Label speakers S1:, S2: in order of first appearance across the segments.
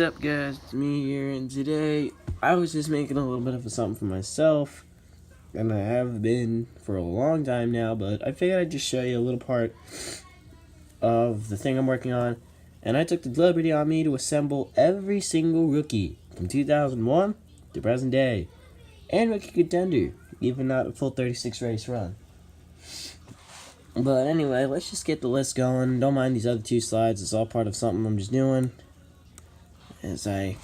S1: What's up, guys? It's me here, and today I was just making a little bit of something for myself, and I have been for a long time now, but I figured I'd just show you a little part of the thing I'm working on, and I took the liberty on me to assemble every single rookie from 2001 to present day, and rookie contender, even not a full 36 race run. But anyway, let's just get the list going. Don't mind these other two slides, it's all part of something I'm just doing as I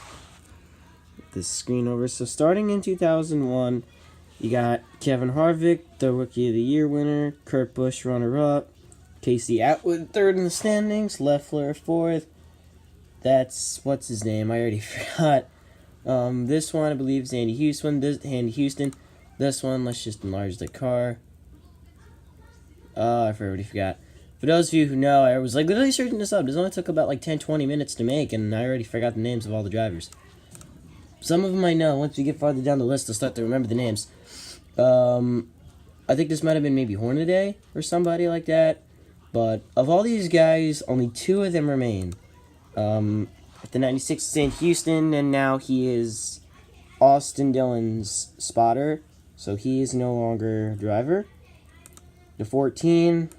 S1: get this screen over. So starting in 2001, you got Kevin Harvick, the Rookie of the Year winner, Kurt Busch runner-up, Casey Atwood third in the standings, Leffler fourth. That's, what's his name? I already forgot. This one, I believe, is Andy Houston. This one, let's just enlarge the car. I already forgot. For those of you who know, I was literally searching this up. This only took about 10-20 minutes to make, and I already forgot the names of all the drivers. Some of them I know. Once you get farther down the list, I'll start to remember the names. I think this might have been maybe Hornaday or somebody like that. But of all these guys, only two of them remain. The 96 is in Houston, and now he is Austin Dillon's spotter, so he is no longer a driver. The 14,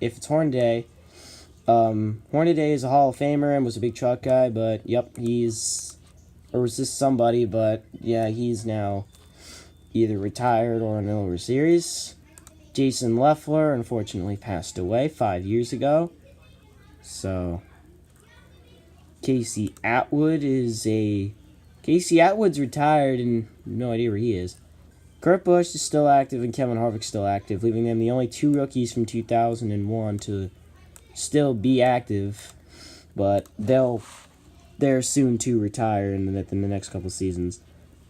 S1: if it's Hornaday is a Hall of Famer and was a big truck guy, but yep, or was this somebody, but yeah, he's now either retired or in the lower series. Jason Leffler unfortunately passed away 5 years ago. So Casey Atwood's retired and no idea where he is. Kurt Busch is still active and Kevin Harvick's still active, leaving them the only two rookies from 2001 to still be active, but they're soon to retire in the next couple seasons.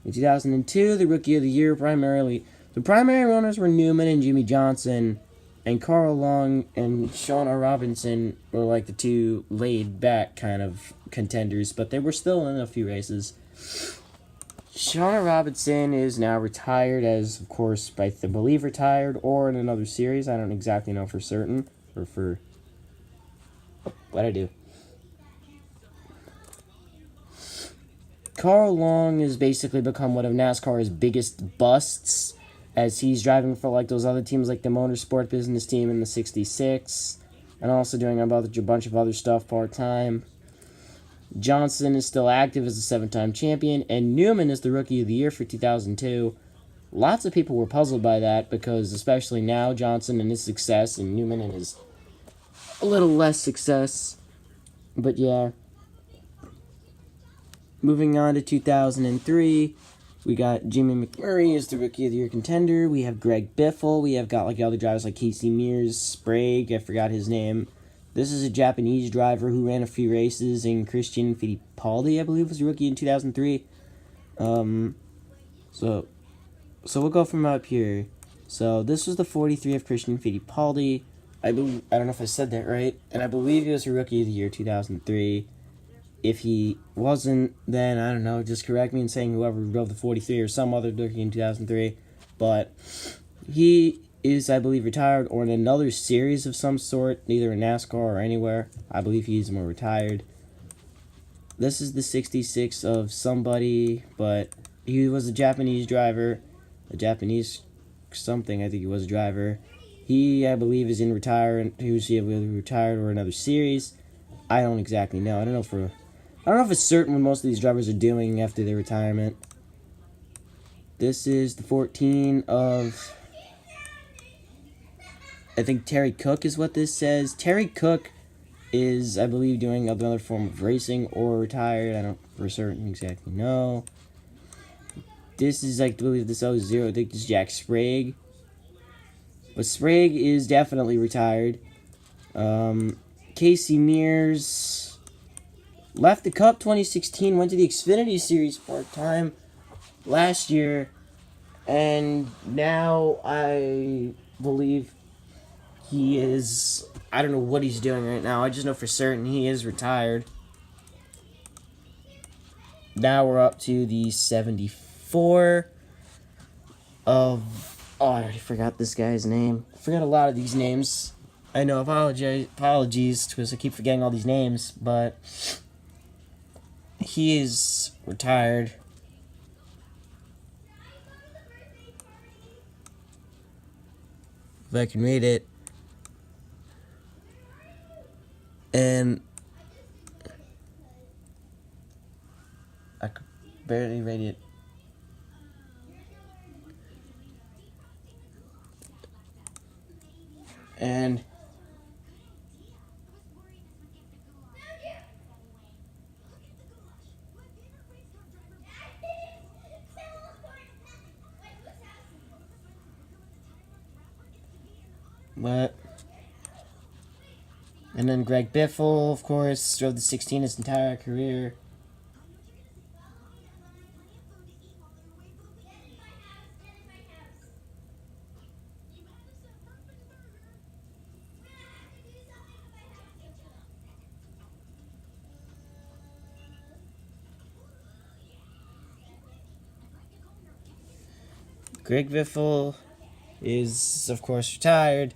S1: In 2002, the Rookie of the Year the primary runners were Newman and Jimmy Johnson, and Carl Long and Shauna Robinson were the two laid-back kind of contenders, but they were still in a few races. Shauna Robinson is now retired, as of course, I believe retired, or in another series. I don't exactly know for certain, what I do. Carl Long has basically become one of NASCAR's biggest busts, as he's driving for those other teams like the Motorsport Business Team in the 66, and also doing a bunch of other stuff part-time. Johnson is still active as a 7-time champion, and Newman is the Rookie of the Year for 2002. Lots of people were puzzled by that, because especially now, Johnson and his success, and Newman and his a little less success. But yeah. Moving on to 2003, we got Jimmy McMurray as the Rookie of the Year contender. We have Greg Biffle. We have got other drivers like Casey Mears, Sprague, I forgot his name. This is a Japanese driver who ran a few races, and Christian Fittipaldi, I believe, was a rookie in 2003. So we'll go from up here. So this was the 43 of Christian Fittipaldi. I don't know if I said that right, and I believe he was a Rookie of the Year 2003. If he wasn't, then I don't know, just correct me in saying whoever drove the 43 or some other rookie in 2003. But he is, I believe, retired or in another series of some sort, either in NASCAR or anywhere. I believe he's more retired. This is the 66 of somebody, but he was a Japanese driver, a Japanese something, I think he was a driver. He, I believe, is in retirement. He was either retired or another series. I don't exactly know. I don't know if it's certain what most of these drivers are doing after their retirement. This is the 14 of, I think Terry Cook is what this says. Terry Cook is, I believe, doing another form of racing or retired. I don't for certain exactly know. This is, I believe, this 0. I think this is Jack Sprague. But Sprague is definitely retired. Casey Mears left the Cup 2016, went to the Xfinity Series part-time last year, and now I believe he is, I don't know what he's doing right now, I just know for certain he is retired. Now we're up to the 74 of, I already forgot this guy's name. I forgot a lot of these names. I know, apologies, because I keep forgetting all these names, but he is retired. If I can read it. And I could barely read it. And what? And then Greg Biffle, of course, drove the 16 his entire career. Greg Biffle is, of course, retired.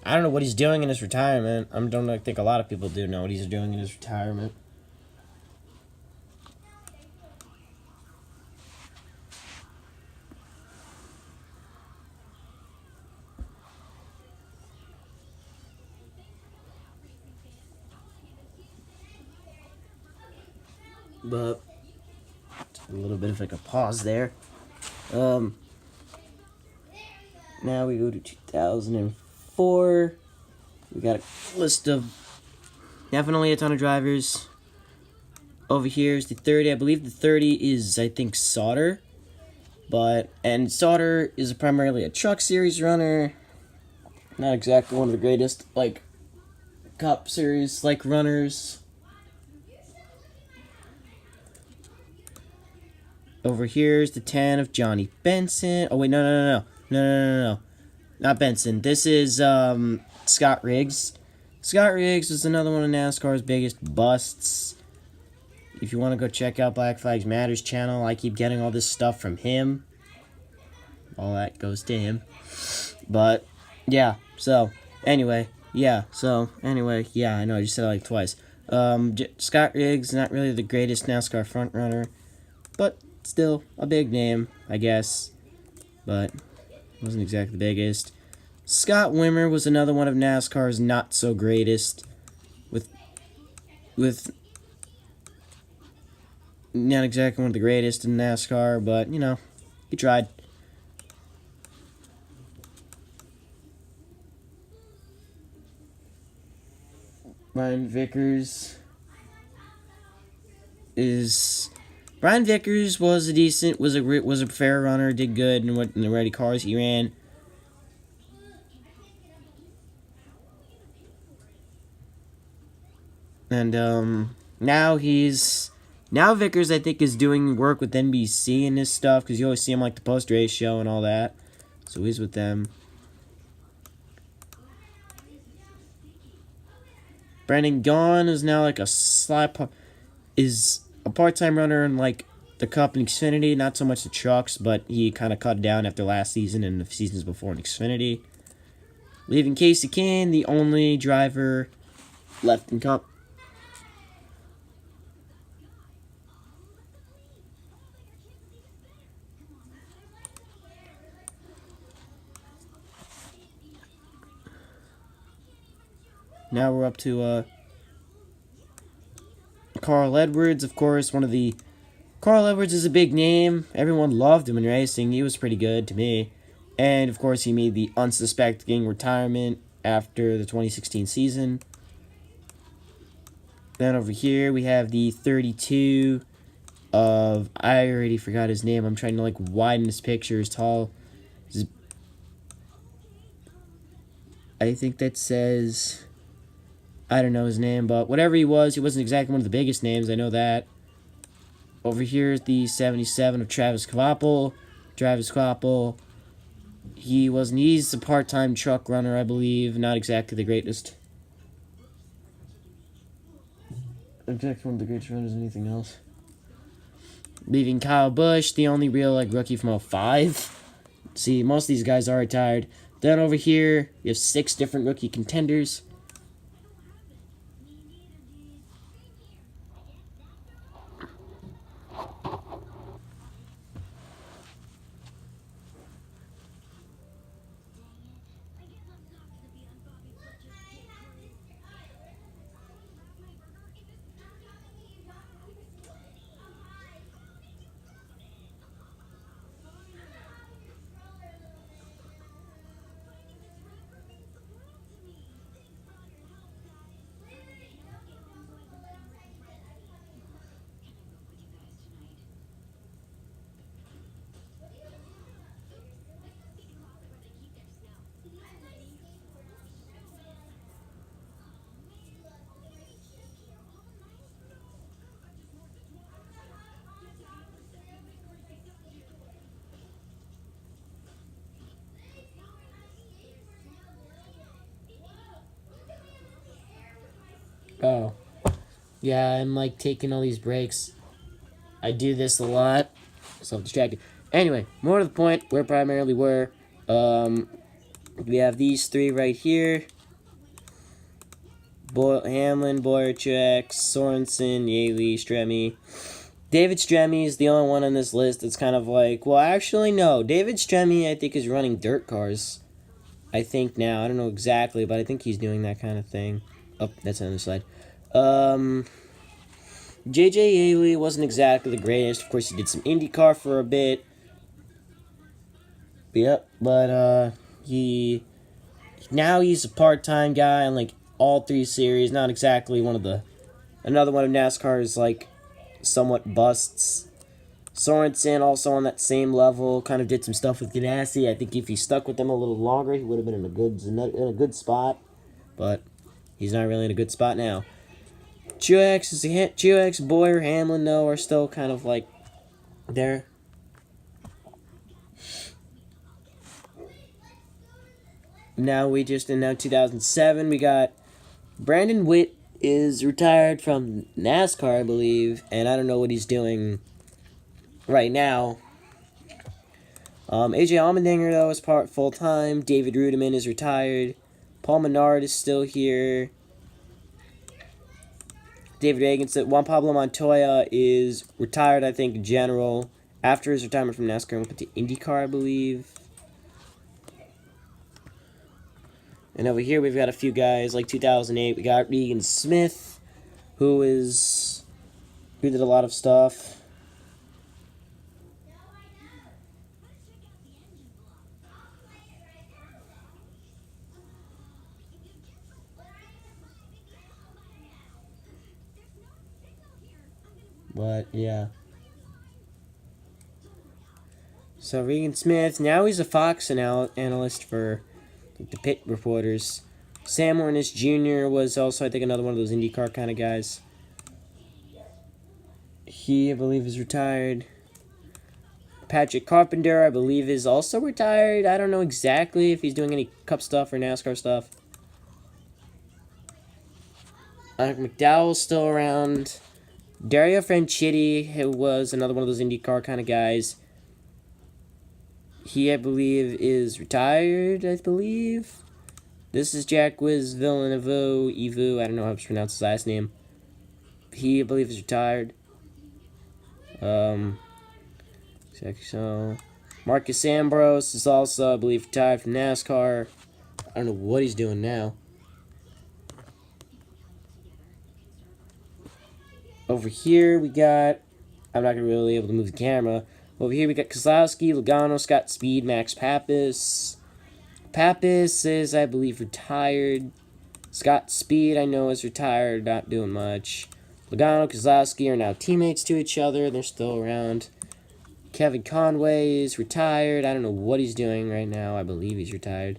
S1: I don't know what he's doing in his retirement. I don't think a lot of people do know what he's doing in his retirement. But a little bit of like a pause there. Now we go to 2004. We got a list of definitely a ton of drivers. Over here is the 30. I believe the 30 is, I think, Sauter. And Sauter is primarily a truck series runner. Not exactly one of the greatest, like, Cup series, like, runners. Over here is the 10 of Johnny Benson. Oh, wait, no. Not Benson. This is Scott Riggs. Scott Riggs is another one of NASCAR's biggest busts. If you want to go check out Black Flags Matters channel, I keep getting all this stuff from him. All that goes to him. But, yeah, anyway, I know, I just said it like twice. Scott Riggs, not really the greatest NASCAR front runner, but still a big name, I guess. But wasn't exactly the biggest. Scott Wimmer was another one of NASCAR's not so greatest, with not exactly one of the greatest in NASCAR, but you know, he tried. Brian Vickers was a decent, was a fair runner, did good in the ready cars he ran. And now Vickers, I think, is doing work with NBC and this stuff, because you always see him like the post-race show and all that. So he's with them. Brandon Gaughan is now like is a part-time runner in like the Cup and Xfinity, not so much the trucks, but he kind of cut down after last season and the seasons before in Xfinity. Leaving Casey Kane, the only driver left in Cup. Now we're up to Carl Edwards, of course. Carl Edwards is a big name. Everyone loved him in racing. He was pretty good to me. And, of course, he made the unsuspecting retirement after the 2016 season. Then over here we have the 32 of, I already forgot his name. I'm trying to, like, widen this picture. He's tall. I think that says, I don't know his name, but whatever he wasn't exactly one of the biggest names. I know that. Over here is the 77 of Travis Kvapil. He's a part-time truck runner, I believe. Not exactly the greatest. Exactly one of the greatest runners, anything else. Leaving Kyle Busch, the only real like rookie from 05. See, most of these guys are retired. Then over here, you have 6 different rookie contenders. Oh. Yeah, I'm like taking all these breaks. I do this a lot. Self-distracted. Anyway, more to the point, where primarily were. We have these three right here. Hamlin, Boyerchek, Sorensen, Yaley, Stremme. David Stremme is the only one on this list that's kind of like, well, actually, no. David Stremme, I think, is running dirt cars. I think now. I don't know exactly, but I think he's doing that kind of thing. Oh, that's another slide. JJ Yaley wasn't exactly the greatest. Of course, he did some IndyCar for a bit. Yep, but now he's a part-time guy on like all three series. Not exactly one of the another one of NASCAR's like somewhat busts. Sorensen also on that same level, kind of did some stuff with Ganassi. I think if he stuck with them a little longer, he would have been in a good spot, but he's not really in a good spot now. Truex, Boyer, Hamlin, though, are still kind of like there. Now in 2007, we got Brandon Witt is retired from NASCAR, I believe, and I don't know what he's doing right now. AJ Allmendinger, though, is full-time. David Rudiman is retired. Paul Menard is still here. David Reagan Juan Pablo Montoya is retired, I think, in general. After his retirement from NASCAR, he went to IndyCar, I believe. And over here, we've got a few guys, like 2008. We got Regan Smith, who did a lot of stuff. But, yeah. So, Regan Smith, now he's a Fox analyst for the pit reporters. Sam Hornish Jr. was also, I think, another one of those IndyCar kind of guys. He, I believe, is retired. Patrick Carpenter, I believe, is also retired. I don't know exactly if he's doing any Cup stuff or NASCAR stuff. McDowell's still around. Dario Franchitti, who was another one of those IndyCar kind of guys. He, I believe, is retired, I believe. This is Jack Villeneuve, I don't know how to pronounce his last name. He, I believe, is retired. So, Marcus Ambrose is also, I believe, retired from NASCAR. I don't know what he's doing now. Over here, we got... I'm not going to really be able to move the camera. Over here, we got Keselowski, Logano, Scott Speed, Max Papis. Papis is, I believe, retired. Scott Speed, I know, is retired, not doing much. Logano, Keselowski are now teammates to each other. They're still around. Kevin Conway is retired. I don't know what he's doing right now. I believe he's retired.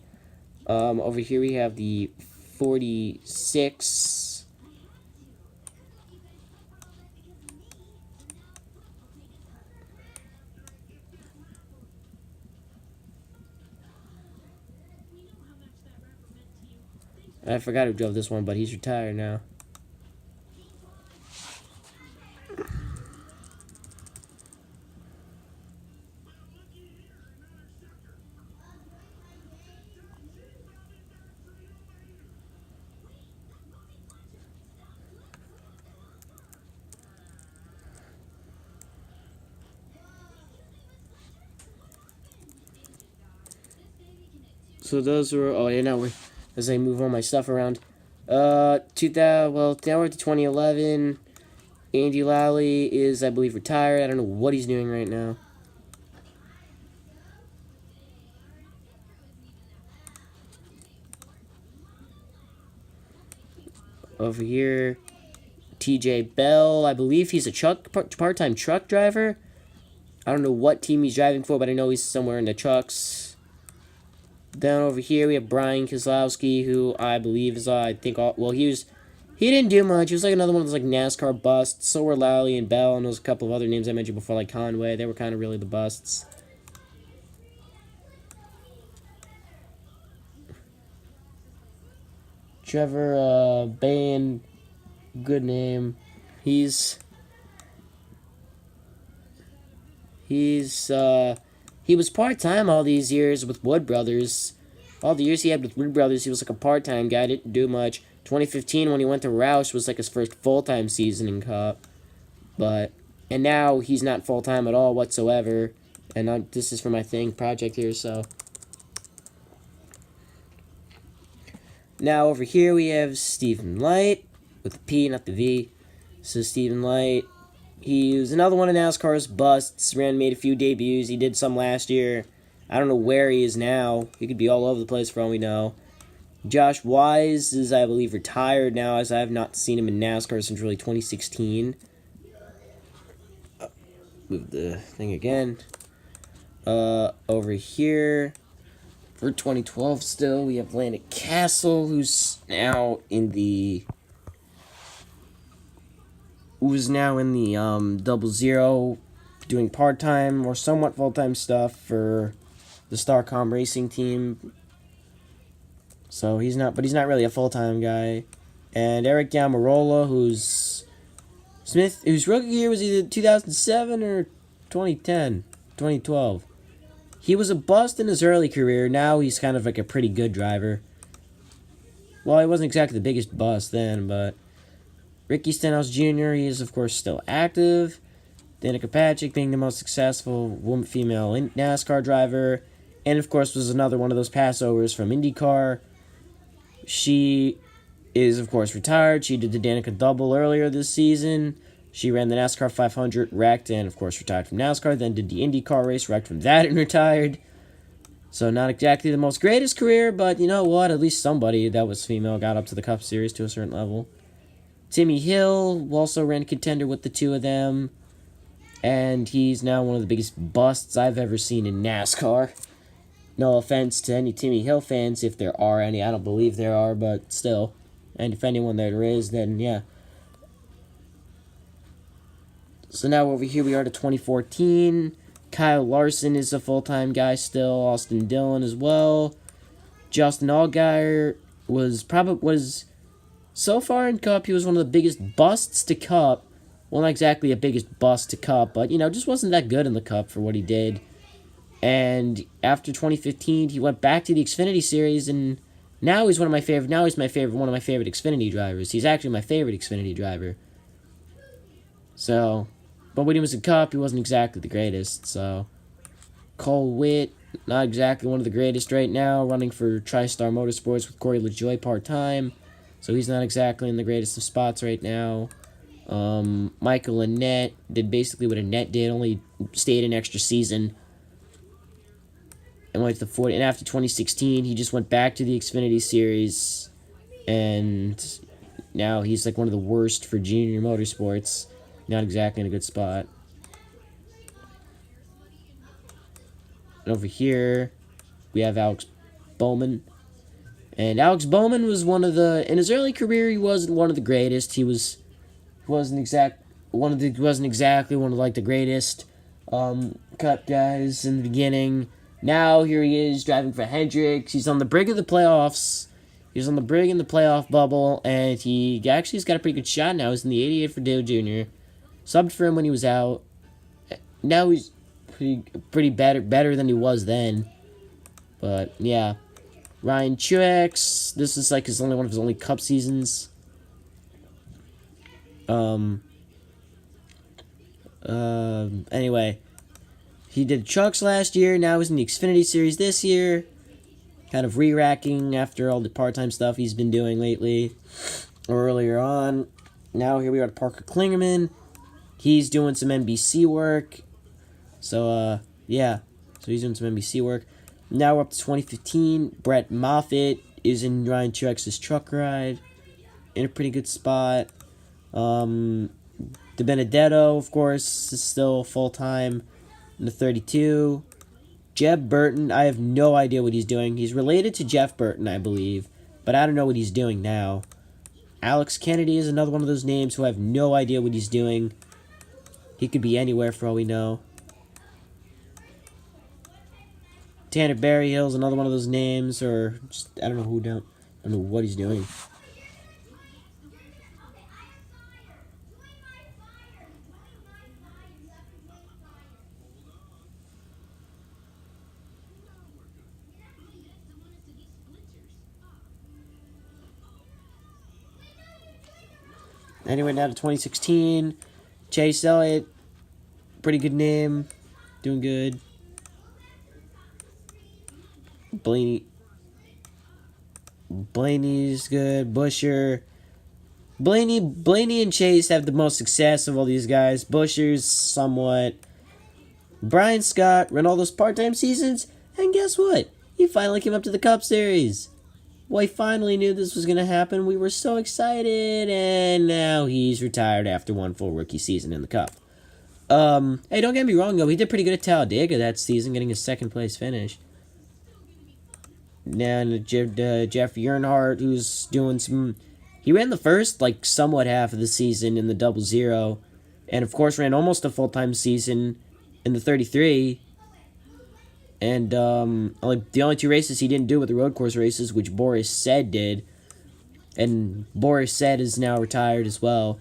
S1: Over here, we have the 46... I forgot who drove this one, but he's retired now. So those were... Oh, yeah, now as I move all my stuff around. 2000... Well, now we're at 2011. Andy Lally is, I believe, retired. I don't know what he's doing right now. Over here, TJ Bell. I believe he's a part-time truck driver. I don't know what team he's driving for, but I know he's somewhere in the trucks. Down over here, we have Brian Keselowski, who I believe is, I think, well, he didn't do much. He was like another one of those like NASCAR busts. So were Lally and Bell, and there's a couple of other names I mentioned before, like Conway. They were kind of really the busts. Trevor Bayne good name. He's he was part-time all these years with Wood Brothers. All the years he had with Wood Brothers, he was like a part-time guy, didn't do much. 2015, when he went to Roush, was like his first full-time season in Cup. And now he's not full-time at all whatsoever. And this is for my project here, so. Now over here we have Stephen Light, with the P, not the V. So Stephen Light. He was another one of NASCAR's busts. Made a few debuts. He did some last year. I don't know where he is now. He could be all over the place for all we know. Josh Wise is, I believe, retired now, as I have not seen him in NASCAR since really 2016. Move the thing again. Over here, for 2012 still, we have Landon Castle, who's now in the... Double Zero, doing part-time or somewhat full-time stuff for the Starcom racing team. So he's not really a full-time guy. And Eric Yamarola, whose rookie year was either 2007 or 2012. He was a bust in his early career. Now he's kind of like a pretty good driver. Well, he wasn't exactly the biggest bust then, but... Ricky Stenhouse Jr., he is, of course, still active. Danica Patrick being the most successful female NASCAR driver. And, of course, was another one of those passovers from IndyCar. She is, of course, retired. She did the Danica Double earlier this season. She ran the NASCAR 500, wrecked, and, of course, retired from NASCAR. Then did the IndyCar race, wrecked from that, and retired. So not exactly the most greatest career, but you know what? At least somebody that was female got up to the Cup Series to a certain level. Timmy Hill also ran contender with the two of them. And he's now one of the biggest busts I've ever seen in NASCAR. No offense to any Timmy Hill fans, if there are any. I don't believe there are, but still. And if anyone there is, then yeah. So now over here we are to 2014. Kyle Larson is a full-time guy still. Austin Dillon as well. Justin Allgaier was so far in Cup, he was one of the biggest busts to Cup. Well, not exactly a biggest bust to Cup, but, just wasn't that good in the Cup for what he did. And after 2015, he went back to the Xfinity Series, and now he's one of my favorite Xfinity drivers. He's actually my favorite Xfinity driver. So, but when he was in Cup, he wasn't exactly the greatest, so. Cole Witt, not exactly one of the greatest right now, running for TriStar Motorsports with Corey LaJoie part-time. So he's not exactly in the greatest of spots right now. Michael Annett did basically what Annett did, only stayed an extra season. And went to the 40. And after 2016, he just went back to the Xfinity Series. And now he's like one of the worst for junior motorsports. Not exactly in a good spot. And over here, we have Alex Bowman. And Alex Bowman was in his early career, he wasn't one of the greatest. He wasn't exactly one of the greatest Cup guys in the beginning. Now here he is driving for Hendricks. He's on the brink of the playoffs. He was on the brink in the playoff bubble, and he's got a pretty good shot now. He's in the 88 for Dale Jr. Subbed for him when he was out. Now he's pretty better than he was then. But yeah. Ryan Truex, this is like one of his only Cup seasons. Anyway, he did trucks last year. Now he's in the Xfinity Series this year. Kind of re-racking after all the part-time stuff he's been doing lately. Or earlier on. Now here we are at Parker Klingerman. He's doing some NBC work. So, yeah. So he's doing some NBC work. Now we're up to 2015. Brett Moffitt is in Ryan Truex's truck ride. In a pretty good spot. De Benedetto, of course, is still full-time in the 32. Jeb Burton, I have no idea what he's doing. He's related to Jeff Burton, I believe. But I don't know what he's doing now. Alex Kennedy is another one of those names who I have no idea what he's doing. He could be anywhere for all we know. Tanner Berryhill is another one of those names, or just, I don't know what he's doing. Anyway, now to 2016. Chase Elliott, pretty good name, doing good. Blaney's good. Busher. Blaney and Chase have the most success of all these guys. Busher's somewhat. Brian Scott ran all those part-time seasons, and guess what? He finally came up to the Cup Series. We finally knew this was going to happen. We were so excited, and now he's retired after one full rookie season in the Cup. Hey, don't get me wrong, though. He did pretty good at Talladega that season, getting a second-place finish. Now, Jeff Earnhardt, who's doing some... He ran the first, somewhat half of the season in the 00, and, of course, ran almost a full-time season in the 33. And the only two races he didn't do were the road course races, which Boris Said did. And Boris Said is now retired as well.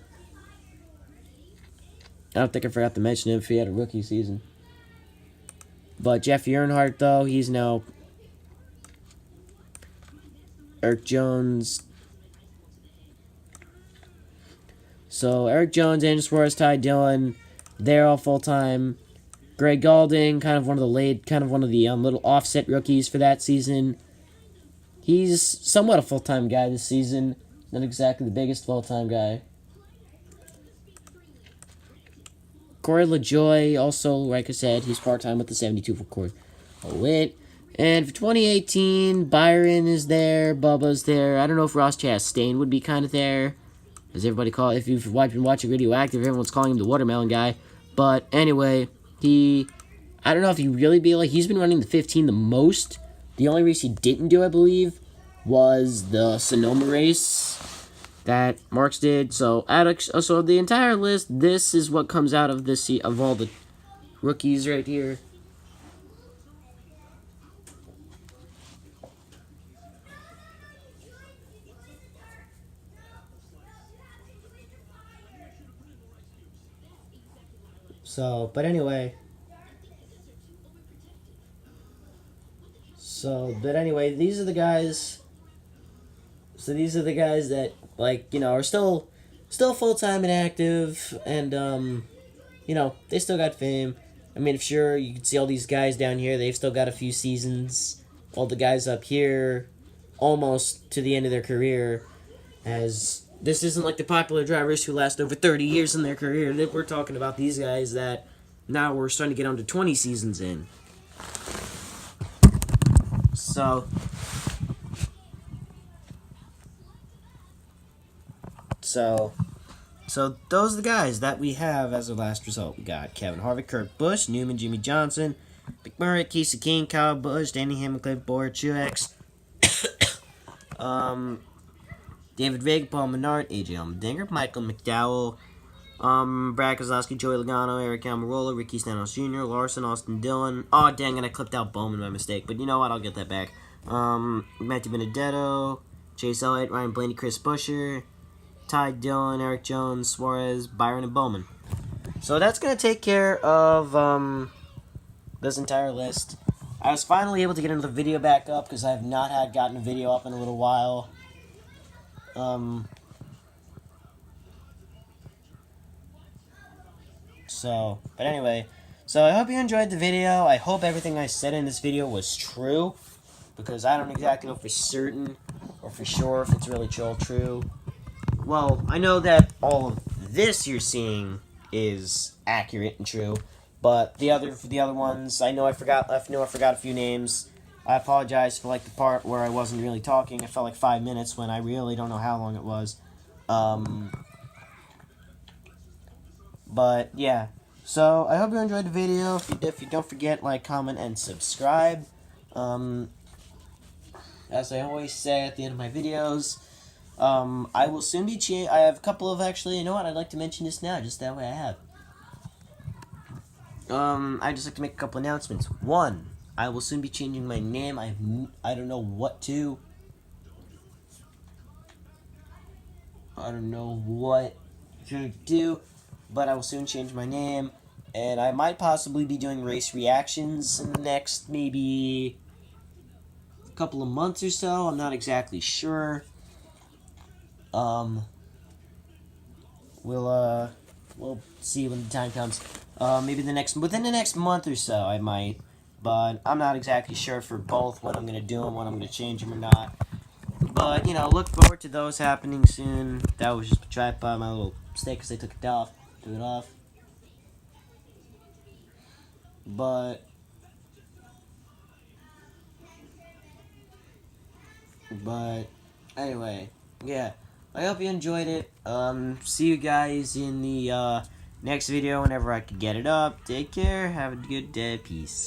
S1: I don't think I forgot to mention him if he had a rookie season. But Jeff Earnhardt, though, he's now... Eric Jones. So Eric Jones, Andrew Suarez, Ty Dillon, they're all full-time. Greg Galding, kind of one of the little offset rookies for that season. He's somewhat a full-time guy this season. Not exactly the biggest full-time guy. Corey LaJoy, also, like I said, he's part-time with the 72 for Corey Witt. And for 2018, Byron is there, Bubba's there. I don't know if Ross Chastain would be kind of there. As everybody call it, if you've been watching Radioactive, everyone's calling him the watermelon guy. But anyway... I don't know if he really be he's been running the 15 the most. The only race he didn't do, I believe, was the Sonoma race that Marks did. So, so the entire list, this is what comes out of this of all the rookies right here. So, but anyway. These are the guys. So these are the guys that, are still full-time and active, and, they still got fame. I mean, sure, you can see all these guys down here, they've still got a few seasons. All the guys up here, almost to the end of their career, as... This isn't like the popular drivers who last over 30 years in their career. We're talking about these guys that now we're starting to get under 20 seasons in. So those are the guys that we have as our last result. We got Kevin Harvick, Kurt Busch, Newman, Jimmy Johnson, McMurray, Casey King, Kyle Busch, Danny Hamlin, Cliff Bowyer, Truex, David Vig, Paul Menard, AJ Allmendinger, Michael McDowell, Brad Keselowski, Joey Logano, Eric Almirola, Ricky Stenhouse Jr., Larson, Austin Dillon. Oh, dang it, I clipped out Bowman by mistake, but you know what, I'll get that back. Matthew Benedetto, Chase Elliott, Ryan Blaney, Chris Buescher, Ty Dillon, Eric Jones, Suarez, Byron, and Bowman. So that's going to take care of this entire list. I was finally able to get another video back up because I have not gotten a video up in a little while. But anyway, so I hope you enjoyed the video. I hope everything I said in this video was true, because I don't exactly know for certain or for sure if it's really true. Well, I know that all of this you're seeing is accurate and true, but the other ones, I know I forgot a few names. I apologize for the part where I wasn't really talking. It felt like 5 minutes when I really don't know how long it was. But yeah. So I hope you enjoyed the video. If you don't forget, comment, and subscribe. As I always say at the end of my videos, I will soon be I have a couple of you know what? I'd like to mention this now, just that way I have. I'd just like to make a couple announcements. One, I will soon be changing my name. I don't know what to. I don't know what to do, but I will soon change my name, and I might possibly be doing race reactions in the next maybe a couple of months or so. I'm not exactly sure. we'll see when the time comes. Maybe within the next month or so, I might. But I'm not exactly sure for both what I'm gonna do and when I'm gonna change them or not. But look forward to those happening soon. That was just a tripod, my little stick, because I took it off. But anyway, yeah. I hope you enjoyed it. See you guys in the next video whenever I can get it up. Take care. Have a good day. Peace.